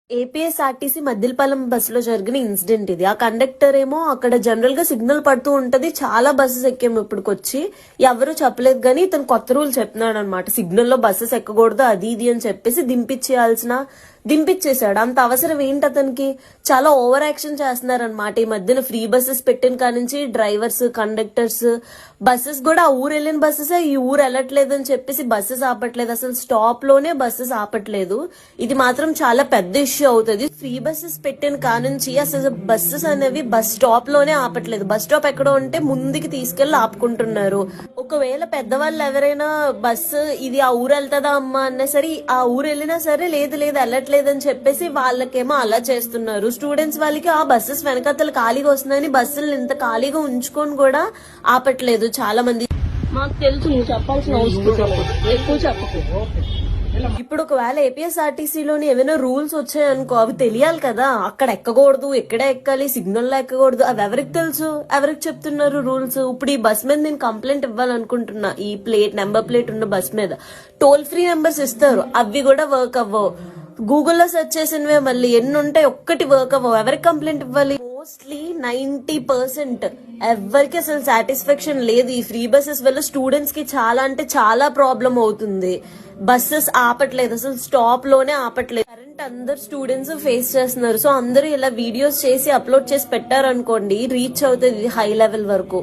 APSRTC Maddilapalem బస్సులో జరిగిన incident ఇది. ఆ కండక్టర్ ఏమో అక్కడ జనరల్ గా సిగ్నల్ పడుతూ ఉంటది. చాలా బస్సెస్ ఎక్కాము ఇప్పటికొచ్చి. ఎవరు చెప్పలేదు కానీ ఇతను కొత్త రూల్ చెప్తున్నాడు అనమాట. సిగ్నల్ లో బస్సెస్ ఎక్కకూడదు అది ఇది అని చెప్పేసి దింపించేశాడు. అంత అవసరం ఏంటి అతనికి? చాలా ఓవర్ యాక్షన్ చేస్తున్నారనమాట. ఈ మధ్యన ఫ్రీ బస్సెస్ పెట్టిన కానించి డ్రైవర్స్, కండక్టర్స్, బస్సెస్ కూడా ఆ ఊరు వెళ్ళిన బస్సెస్ ఈ ఊరు వెళ్ళట్లేదు అని చెప్పేసి బస్సెస్ ఆపట్లేదు. అసలు స్టాప్ లోనే బస్సెస్ ఆపట్లేదు. ఇది మాత్రం చాలా పెద్ద ఇష్యూ అవుతుంది. ఫ్రీ బస్సెస్ పెట్టిన కానుంచి అసలు బస్సెస్ అనేవి బస్ స్టాప్ లోనే ఆపట్లేదు. బస్ స్టాప్ ఎక్కడో ఉంటే ముందుకి తీసుకెళ్లి ఆపుకుంటున్నారు. ఒకవేళ పెద్దవాళ్ళు ఎవరైనా బస్సు ఇది ఆ ఊరు వెళ్తుందా అమ్మా అన్నా సరే, ఆ ఊరు వెళ్ళినా సరే లేదు వెళ్ళట్లేదు అని చెప్పేసి వాళ్ళకేమో అలా చేస్తున్నారు. స్టూడెంట్స్ వాళ్ళకి ఆ బస్సెస్ వెనకాతలు ఖాళీగా వస్తున్నాయని బస్సులు ఇంత ఖాళీగా ఉంచుకొని కూడా ఆపట్లేదు చాలా మంది. మాకు తెలుసు, నువ్వు చెప్పాల్సిన అవసరం ఎక్కువ చెప్పకు. ఇప్పుడు ఒకవేళ ఏపీఎస్ఆర్టీసీలోని ఏమైనా రూల్స్ వచ్చాయనుకో, అవి తెలియాలి కదా. అక్కడ ఎక్కకూడదు, ఎక్కడే ఎక్కాలి, సిగ్నల్ లో ఎక్కకూడదు, అవి ఎవరికి తెలుసు? ఎవరికి చెప్తున్నారు రూల్స్? ఇప్పుడు ఈ బస్ మీద నేను కంప్లైంట్ ఇవ్వాలనుకుంటున్నా. ఈ నెంబర్ ప్లేట్ ఉన్న బస్ మీద టోల్ ఫ్రీ నెంబర్స్ ఇస్తారు, అవి కూడా వర్క్ అవ్వవు. గూగుల్లో సెర్చ్ చేసినవే మళ్ళీ ఎన్ని ఉంటాయి, ఒక్కటి వర్క్ అవ్వవు. ఎవరికి కంప్లైంట్ ఇవ్వాలి? మోస్ట్లీ 90% ఎవరికి అసలు సాటిస్ఫాక్షన్ లేదు. ఈ ఫ్రీ బస్సెస్ వల్ల స్టూడెంట్స్ కి చాలా అంటే చాలా ప్రాబ్లం అవుతుంది. బస్సెస్ ఆపట్లేదు, అసలు స్టాప్ లోనే ఆపట్లేదు. కరెంట్ అందరు స్టూడెంట్స్ ఫేస్ చేస్తున్నారు. సో అందరూ ఇలా వీడియోస్ చేసి అప్లోడ్ చేసి పెట్టారనుకోండి, రీచ్ అవుతుంది హై లెవెల్ వరకు.